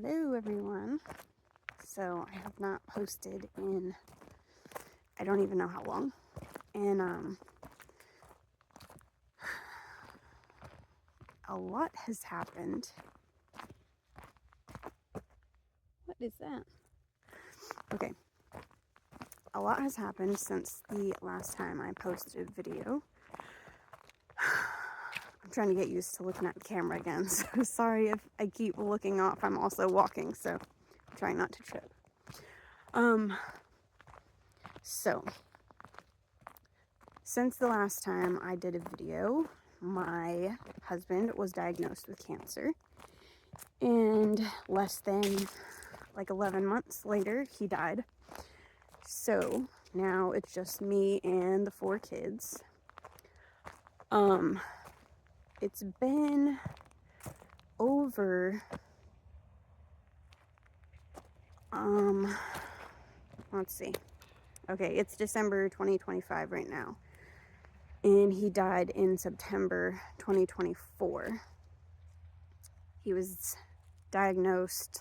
Hello everyone. So I have not posted in I don't even know how long. And a lot has happened. What is that? Okay. A lot has happened since the last time I posted a video. I'm trying to get used to looking at the camera again, so sorry if I keep looking off. I'm also walking, so I'm trying not to trip. So since the last time I did a video, my husband was diagnosed with cancer, and less than 11 months later he died. So now it's just me and the 4 kids. It's been over let's see. Okay, it's December 2025 right now. And he died in September 2024. He was diagnosed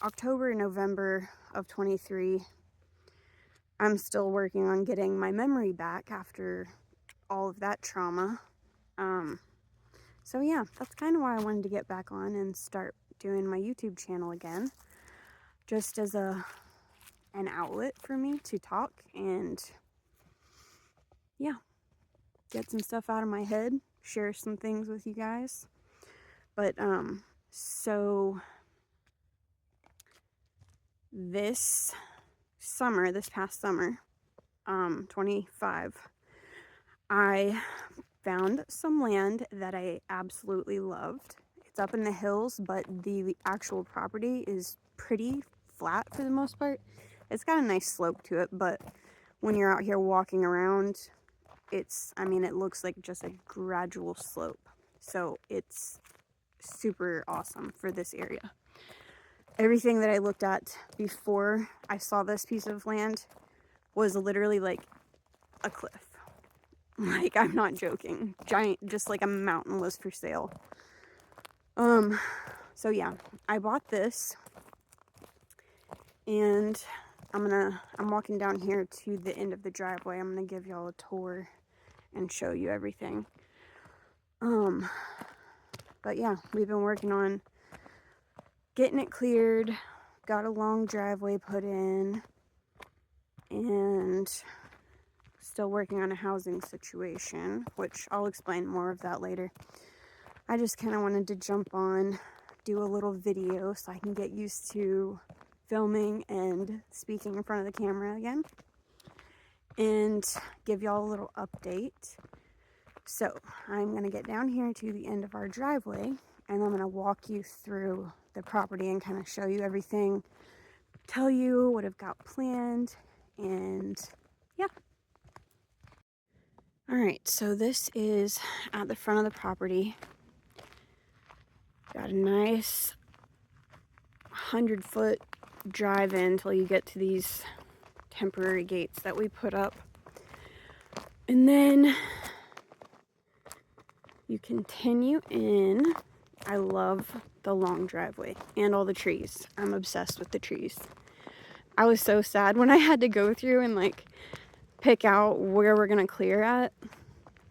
October, November of 23. I'm still working on getting my memory back after all of that trauma. So yeah, that's kind of why I wanted to get back on and start doing my YouTube channel again. Just as an outlet for me to talk and yeah, get some stuff out of my head, share some things with you guys. But so this past summer, 25, I found some land that I absolutely loved. It's up in the hills, but the actual property is pretty flat for the most part. It's got a nice slope to it, but when you're out here walking around, it looks like just a gradual slope. So it's super awesome for this area. Everything that I looked at before I saw this piece of land was literally like a cliff. Like, I'm not joking. Giant, just like a mountain was for sale. So yeah, I bought this, and I'm walking down here to the end of the driveway. I'm gonna give y'all a tour and show you everything. But yeah, we've been working on getting it cleared, got a long driveway put in, and still working on a housing situation, which I'll explain more of that later. I just kind of wanted to jump on, do a little video so I can get used to filming and speaking in front of the camera again, and give y'all a little update. So I'm going to get down here to the end of our driveway, and I'm going to walk you through the property and kind of show you everything, tell you what I've got planned, and yeah. Alright, so this is at the front of the property. Got a nice 100-foot drive in until you get to these temporary gates that we put up. And then you continue in. I love the long driveway and all the trees. I'm obsessed with the trees. I was so sad when I had to go through and pick out where we're gonna clear at.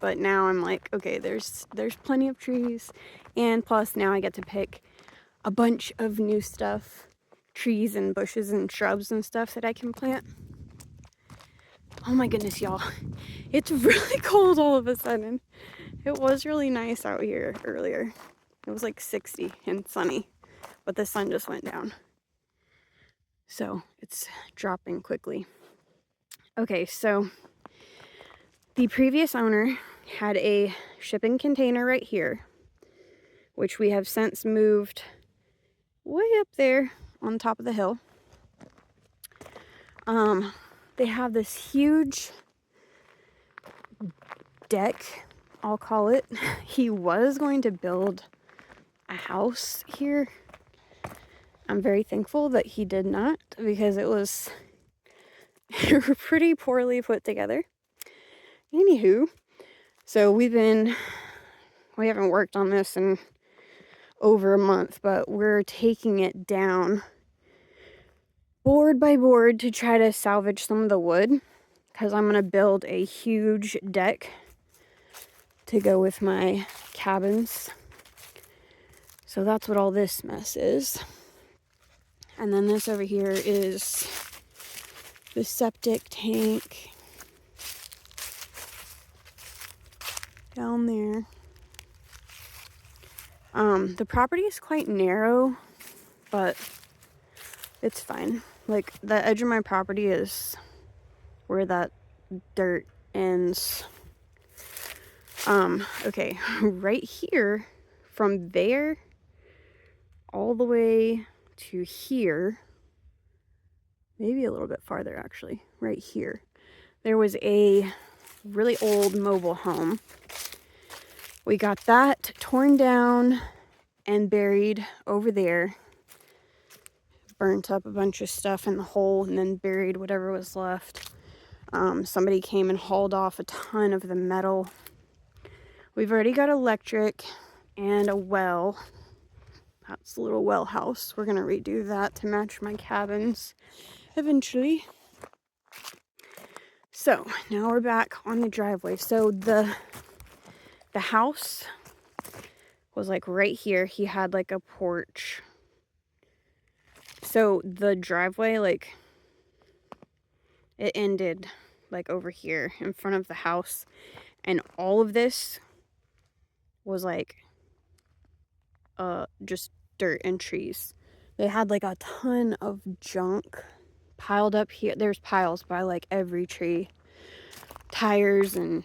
But now I'm like, okay, there's plenty of trees, and plus now I get to pick a bunch of new stuff, trees and bushes and shrubs and stuff that I can plant. Oh my goodness, y'all. It's really cold all of a sudden. It was really nice out here earlier. It was like 60 and sunny, but the sun just went down. So it's dropping quickly. Okay, so the previous owner had a shipping container right here, which we have since moved way up there on top of the hill. They have this huge deck, I'll call it. He was going to build a house here. I'm very thankful that he did not, because it was pretty poorly put together. Anywho, so we've been We haven't worked on this in over a month, but we're taking it down board by board to try to salvage some of the wood, because I'm going to build a huge deck to go with my cabins. So that's what all this mess is. And then this over here is the septic tank down there. The property is quite narrow, but it's fine. Like, the edge of my property is where that dirt ends. Okay, right here, from there all the way to here, maybe a little bit farther actually, right here, there was a really old mobile home. We got that torn down and buried over there. Burnt up a bunch of stuff in the hole and then buried whatever was left. Somebody came and hauled off a ton of the metal. We've already got electric and a well. That's a little well house. We're gonna redo that to match my cabins eventually. So now we're back on the driveway. So the house was like right here. He had like a porch. So the driveway, like, it ended like over here in front of the house, and all of this was like just dirt and trees. They had like a ton of junk piled up here. There's piles by like every tree, tires, and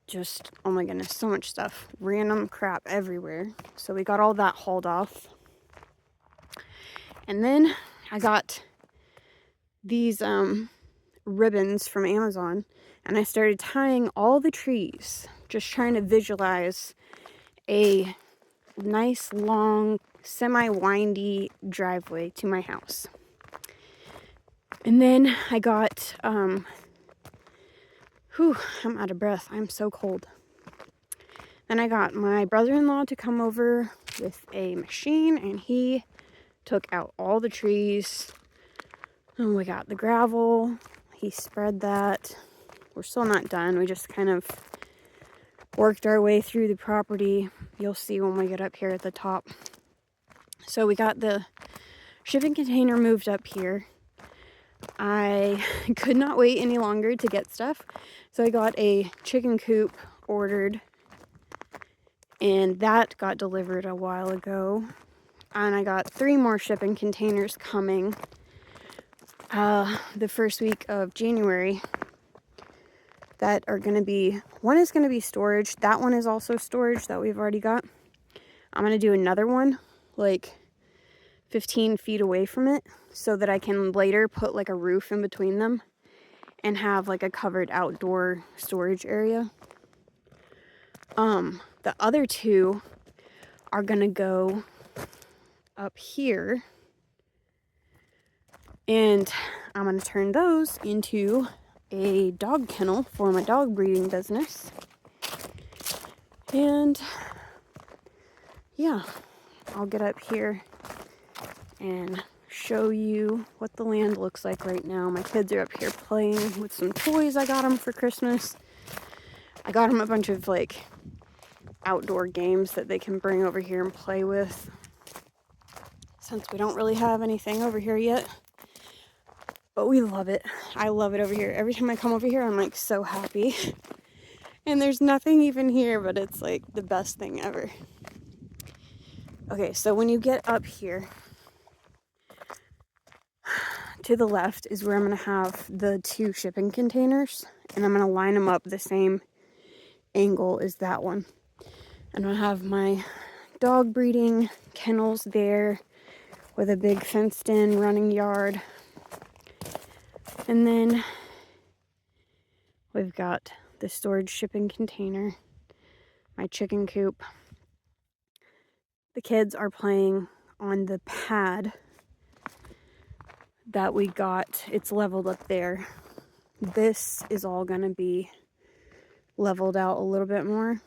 just, oh my goodness, so much stuff, random crap everywhere. So we got all that hauled off, and then I got these ribbons from Amazon, and I started tying all the trees, just trying to visualize a nice long semi-windy driveway to my house. And then I got I'm out of breath. I'm so cold. Then I got my brother-in-law to come over with a machine, and he took out all the trees. And we got the gravel. He spread that. We're still not done. We just kind of worked our way through the property. You'll see when we get up here at the top. So we got the shipping container moved up here. I could not wait any longer to get stuff. So I got a chicken coop ordered, and that got delivered a while ago. And I got 3 more shipping containers coming the first week of January that are going to be, one is going to be storage. That one is also storage that we've already got. I'm going to do another one like 15 feet away from it so that I can later put like a roof in between them and have like a covered outdoor storage area. The other 2 are going to go up here, and I'm going to turn those into a dog kennel for my dog breeding business. And yeah, I'll get up here and show you what the land looks like right now. My kids are up here playing with some toys I got them for Christmas. I got them a bunch of like outdoor games that they can bring over here and play with, since we don't really have anything over here yet. But we love it. I love it over here. Every time I come over here, I'm like so happy. And there's nothing even here, but it's like the best thing ever. Okay, so when you get up here, to the left is where I'm going to have the 2 shipping containers, and I'm going to line them up the same angle as that one. And I'll have my dog breeding kennels there with a big fenced in running yard. And then we've got the storage shipping container, my chicken coop. The kids are playing on the pad that we got. It's leveled up there. This is all gonna be leveled out a little bit more.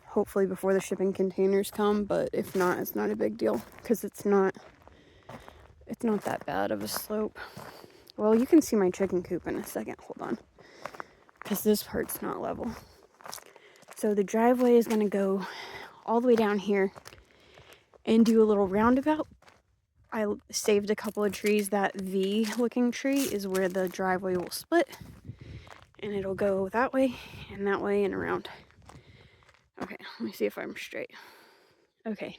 Hopefully before the shipping containers come, but if not, it's not a big deal because it's not that bad of a slope. Well, you can see my chicken coop in a second. Hold on. Because this part's not level. So the driveway is going to go all the way down here and do a little roundabout. I saved a couple of trees. That V-looking tree is where the driveway will split. And it'll go that way and around. Okay, let me see if I'm straight. Okay.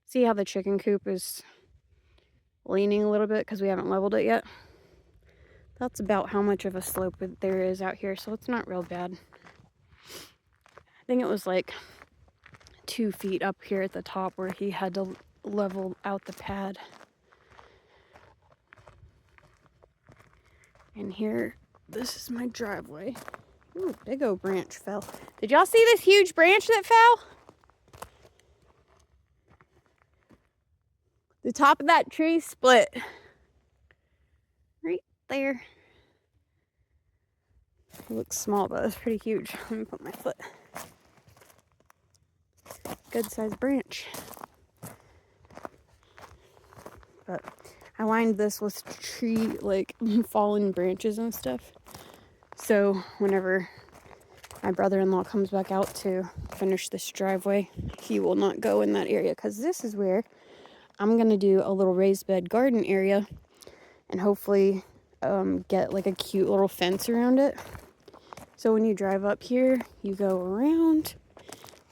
See how the chicken coop is leaning a little bit because we haven't leveled it yet? That's about how much of a slope there is out here, so it's not real bad. I think it was like 2 feet up here at the top where he had to level out the pad. And here, this is my driveway. Ooh, big old branch fell. Did y'all see this huge branch that fell? The top of that tree split. Right there. It looks small, but it's pretty huge. Let me put my foot. Good sized branch. But I lined this with tree, like, fallen branches and stuff. So whenever my brother-in-law comes back out to finish this driveway, he will not go in that area, because this is where I'm going to do a little raised bed garden area and hopefully get like a cute little fence around it. So when you drive up here, you go around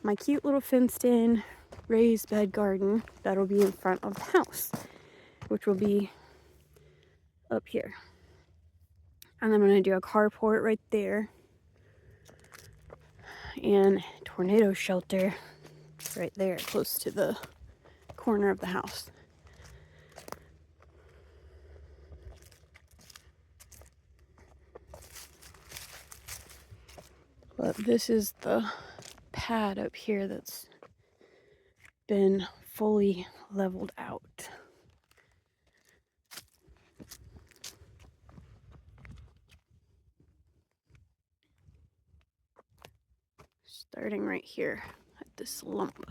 my cute little fenced in raised bed garden that'll be in front of the house, which will be up here. And I'm going to do a carport right there and tornado shelter right there close to the corner of the house. But this is the pad up here that's been fully leveled out. Starting right here at this lump.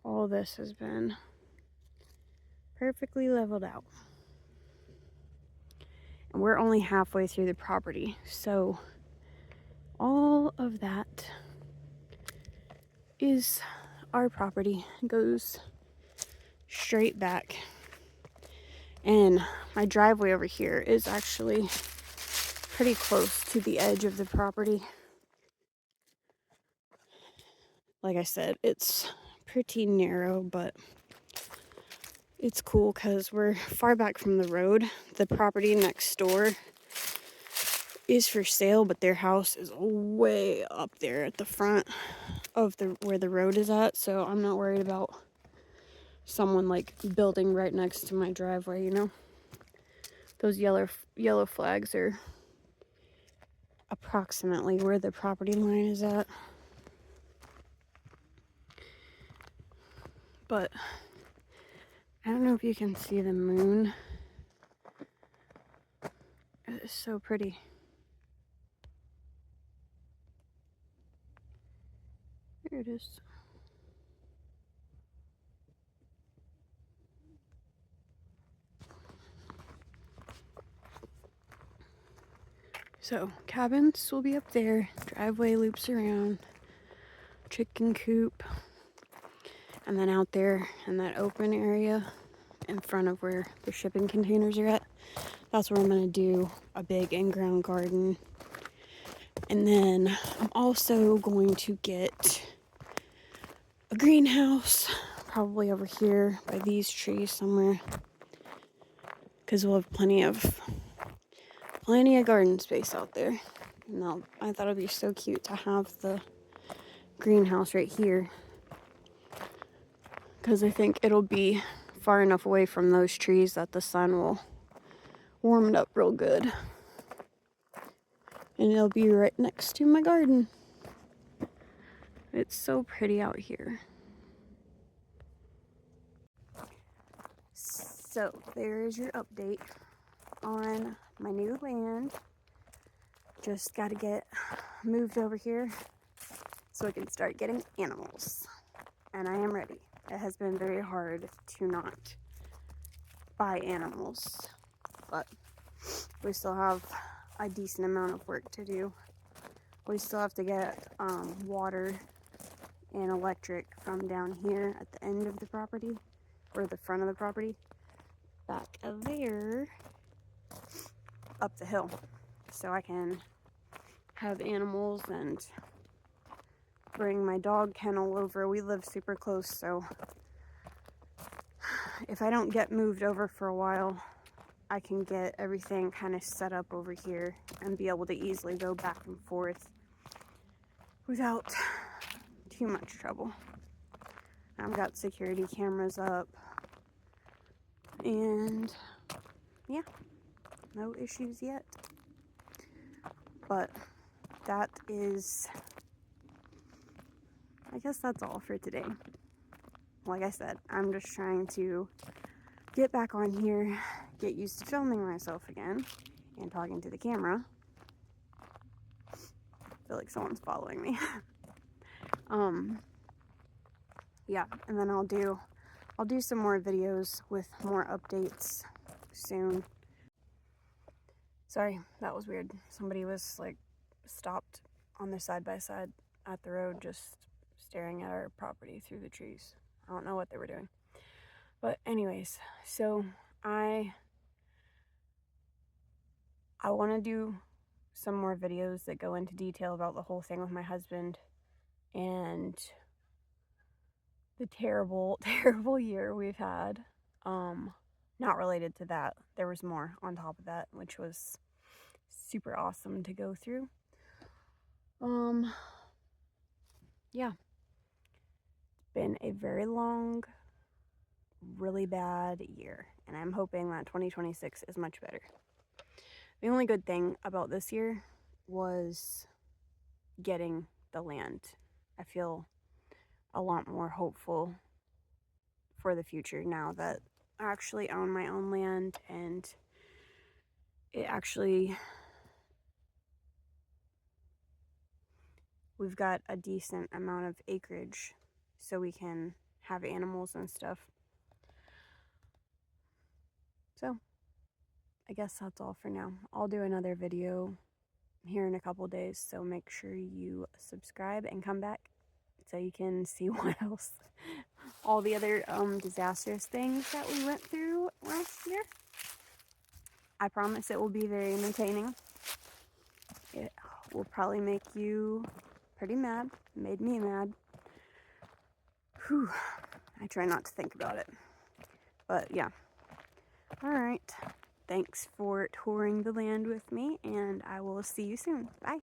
All this has been perfectly leveled out. And we're only halfway through the property, so all of that is our property. It goes straight back. And my driveway over here is actually pretty close to the edge of the property. Like I said, it's pretty narrow, but it's cool because we're far back from the road. The property next door is for sale, but their house is way up there at the front of where the road is at, so I'm not worried about someone like building right next to my driveway, you know? Those yellow flags are approximately where the property line is at. But I don't know if you can see the moon. It's so pretty. There it is. So, cabins will be up there. Driveway loops around. Chicken coop. And then out there in that open area in front of where the shipping containers are at, that's where I'm going to do a big in-ground garden. And then I'm also going to get a greenhouse, probably over here by these trees somewhere, because we'll have plenty of garden space out there. And I thought it'd be so cute to have the greenhouse right here, because I think it'll be far enough away from those trees that the sun will warm it up real good. And it'll be right next to my garden. It's so pretty out here. So there's your update on my new land. Just got to get moved over here so I can start getting animals. And I am ready. It has been very hard to not buy animals, but we still have a decent amount of work to do. We still have to get water and electric from down here at the end of the property, or the front of the property, back there up the hill, so I can have animals and bring my dog kennel over. We live super close, so if I don't get moved over for a while, I can get everything kind of set up over here and be able to easily go back and forth without too much trouble. I've got security cameras up, and yeah, no issues yet. But that is, I guess that's all for today. Like I said, I'm just trying to get back on here, get used to filming myself again and talking to the camera. I feel like someone's following me. Yeah, and then I'll do some more videos with more updates soon. Sorry, that was weird. Somebody was like stopped on the side-by-side at the road, just staring at our property through the trees. I don't know what they were doing. But anyways, so I want to do some more videos that go into detail about the whole thing with my husband and the terrible, terrible year we've had. Not related to that. There was more on top of that, which was super awesome to go through. Yeah. It's been a very long, really bad year, and I'm hoping that 2026 is much better. The only good thing about this year was getting the land. I feel a lot more hopeful for the future now that I actually own my own land, and we've got a decent amount of acreage so we can have animals and stuff. So I guess that's all for now. I'll do another video here in a couple days, so make sure you subscribe and come back so you can see what else, all the other disastrous things that we went through last year. I promise it will be very entertaining. It will probably make you pretty mad. It made me mad. Whew. I try not to think about it. But yeah. Alright. Thanks for touring the land with me, and I will see you soon. Bye.